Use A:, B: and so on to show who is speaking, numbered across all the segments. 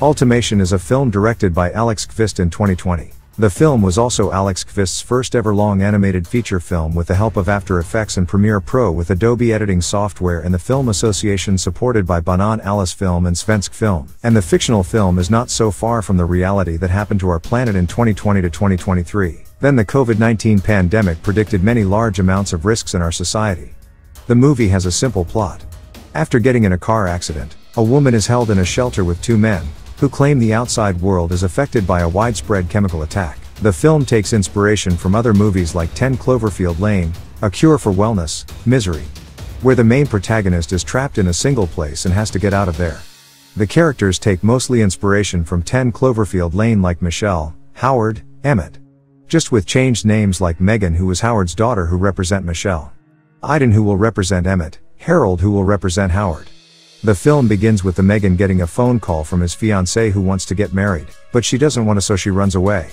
A: Ultimation is a film directed by Kvist in 2020. The film was also Kvist's first ever long animated feature film with the help of After Effects and Premiere Pro with Adobe editing software and the Film Association supported by Banan Alice Film and Svensk Film. And the fictional film is not so far from the reality that happened to our planet in 2020 to 2023. Then the COVID-19 pandemic predicted many large amounts of risks in our society. The movie has a simple plot. After getting in a car accident, a woman is held in a shelter with two men, who claim the outside world is affected by a widespread chemical attack. The film takes inspiration from other movies like 10 Cloverfield Lane, A Cure for Wellness, Misery, where the main protagonist is trapped in a single place and has to get out of there. The characters take mostly inspiration from 10 Cloverfield Lane like Michelle, Howard, Emmett. Just with changed names like Megan who is Howard's daughter who represent Michelle, Aiden who will represent Emmett, Harold who will represent Howard. The film begins with the Megan getting a phone call from his fiancé who wants to get married, but she doesn't want to so she runs away.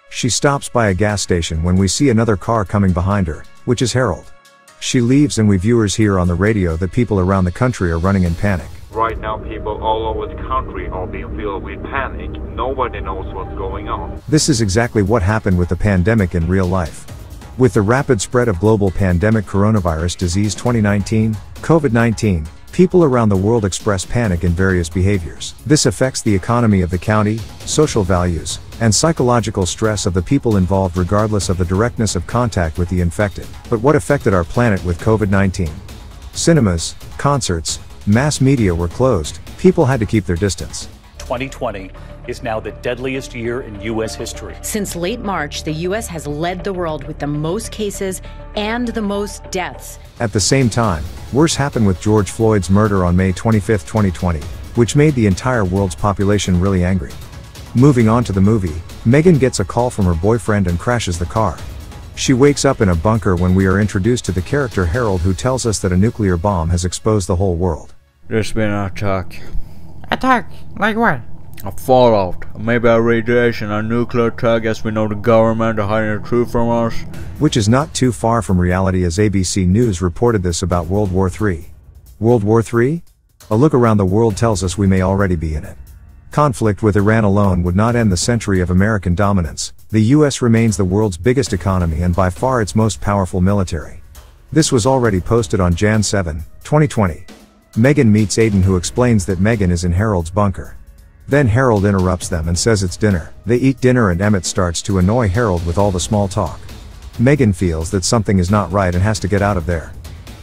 A: She stops by a gas station when we see another car coming behind her, which is Harold. She leaves and we viewers hear on the radio that people around the country are running in panic.
B: Right now people all over the country are being filled with panic. Nobody knows what's going on.
A: This is exactly what happened with the pandemic in real life. With the rapid spread of global pandemic coronavirus disease 2019, COVID-19, people around the world express panic in various behaviors. This affects the economy of the county, social values, and psychological stress of the people involved regardless of the directness of contact with the infected. But what affected our planet with COVID-19? Cinemas, concerts, mass media were closed, people had to keep their distance.
C: 2020 is now the deadliest year in U.S. history.
D: Since late March, the U.S. has led the world with the most cases and the most deaths.
A: At the same time, worse happened with George Floyd's murder on May 25, 2020, which made the entire world's population really angry. Moving on to the movie, Megan gets a call from her boyfriend and crashes the car. She wakes up in a bunker when we are introduced to the character Harold who tells us that a nuclear bomb has exposed the whole world.
E: There's been an attack.
F: Attack? Like what?
E: A fallout, maybe a radiation, a nuclear attack as we know the government are hiding the truth from us.
A: Which is not too far from reality as ABC News reported this about World War III. World War III? A look around the world tells us we may already be in it. Conflict with Iran alone would not end the century of American dominance. The US remains the world's biggest economy and by far its most powerful military. This was already posted on Jan 7, 2020. Megan meets Aiden who explains that Megan is in Harold's bunker. Then Harold interrupts them and says it's dinner. They eat dinner and Emmett starts to annoy Harold with all the small talk. Megan feels that something is not right and has to get out of there.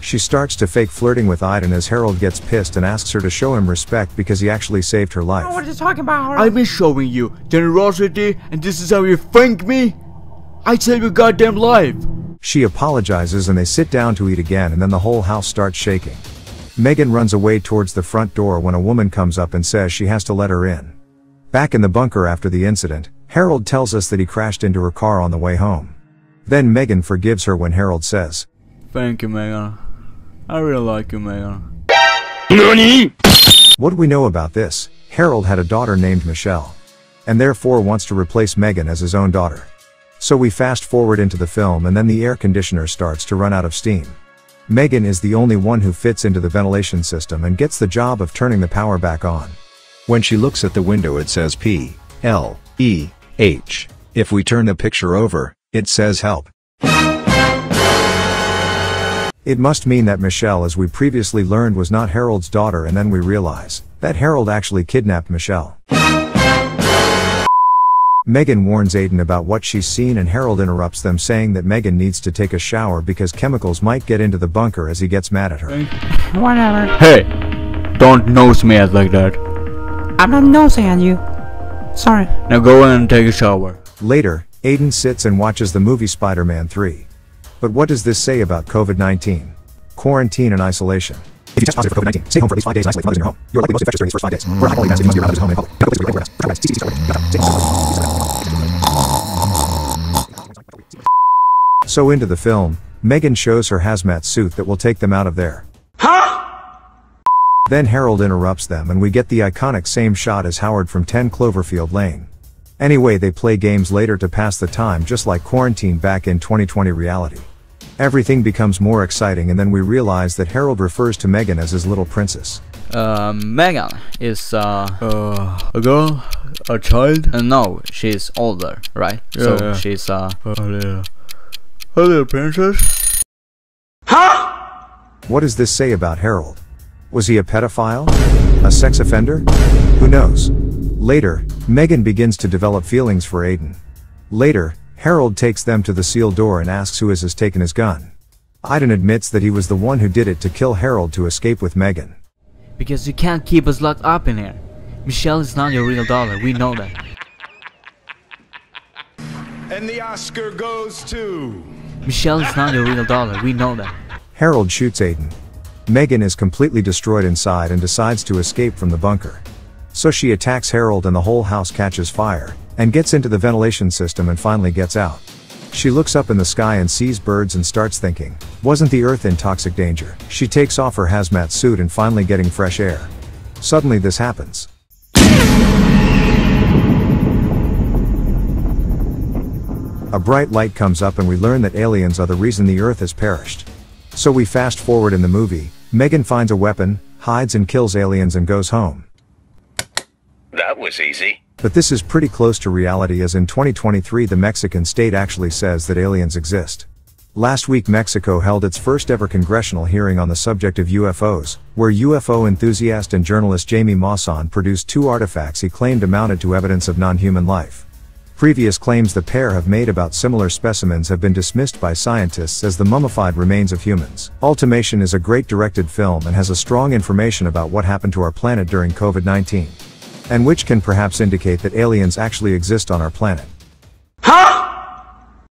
A: She starts to fake flirting with Aiden as Harold gets pissed and asks her to show him respect because he actually saved her life.
F: What are you talking about, Harold?
E: I've been showing you generosity and this is how you thank me? I saved your goddamn life.
A: She apologizes and they sit down to eat again and then the whole house starts shaking. Megan runs away towards the front door when a woman comes up and says she has to let her in. Back in the bunker after the incident, Harold tells us that he crashed into her car on the way home. Then Megan forgives her when Harold says,
E: "Thank you, Megan. I really like you, Megan."
A: NANI? What do we know about this? Harold had a daughter named Michelle, and therefore wants to replace Megan as his own daughter. So we fast forward into the film and then the air conditioner starts to run out of steam. Megan is the only one who fits into the ventilation system and gets the job of turning the power back on. When she looks at the window it says P-L-E-H. If we turn the picture over, it says help. It must mean that Michelle, as we previously learned, was not Harold's daughter, and then we realize that Harold actually kidnapped Michelle. Megan warns Aiden about what she's seen and Harold interrupts them saying that Megan needs to take a shower because chemicals might get into the bunker as he gets mad at her.
F: Whatever.
E: Hey! Don't nose me out like that.
F: I'm not nosing at you. Sorry.
E: Now go in and take a shower.
A: Later, Aiden sits and watches the movie Spider-Man 3. But what does this say about COVID-19? Quarantine and isolation. If you test positive for COVID-19, stay home for at least 5 days and isolate others in your home. You're likely most infectious during these first 5 days. Wear a high-quality mask if you must be around others at home and in public. So into the film, Megan shows her hazmat suit that will take them out of there. Then Harold interrupts them and we get the iconic same shot as Howard from 10 Cloverfield Lane. Anyway, they play games later to pass the time just like quarantine back in 2020 reality. Everything becomes more exciting and then we realize that Harold refers to Megan as his little princess.
E: Megan is a girl, a child. No, she's older, right?
G: Yeah,
E: so
G: yeah.
E: she's
G: a little princess.
A: What does this say about Harold? Was he a pedophile? A sex offender? Who knows? Later, Megan begins to develop feelings for Aiden. Later, Harold takes them to the sealed door and asks who has taken his gun. Aiden admits that he was the one who did it to kill Harold to escape with Megan.
E: because you can't keep us locked up in here. Michelle is not your real daughter, we know that.
H: And the Oscar goes to...
E: Michelle is not your real daughter, we know that.
A: Harold shoots Aiden. Megan is completely destroyed inside and decides to escape from the bunker. So she attacks Harold and the whole house catches fire, and gets into the ventilation system and finally gets out. She looks up in the sky and sees birds and starts thinking, wasn't the earth in toxic danger? She takes off her hazmat suit and finally getting fresh air. Suddenly this happens. A bright light comes up and we learn that aliens are the reason the earth has perished. So we fast forward in the movie, Megan finds a weapon, hides and kills aliens and goes home.
I: That was easy.
A: But this is pretty close to reality, as in 2023 the Mexican state actually says that aliens exist. Last week Mexico held its first ever congressional hearing on the subject of UFOs, where UFO enthusiast and journalist Jamie Maussan produced 2 artifacts he claimed amounted to evidence of non-human life. Previous claims the pair have made about similar specimens have been dismissed by scientists as the mummified remains of humans. Ultimation is a great directed film and has a strong information about what happened to our planet during COVID-19. And which can perhaps indicate that aliens actually exist on our planet.
H: Huh?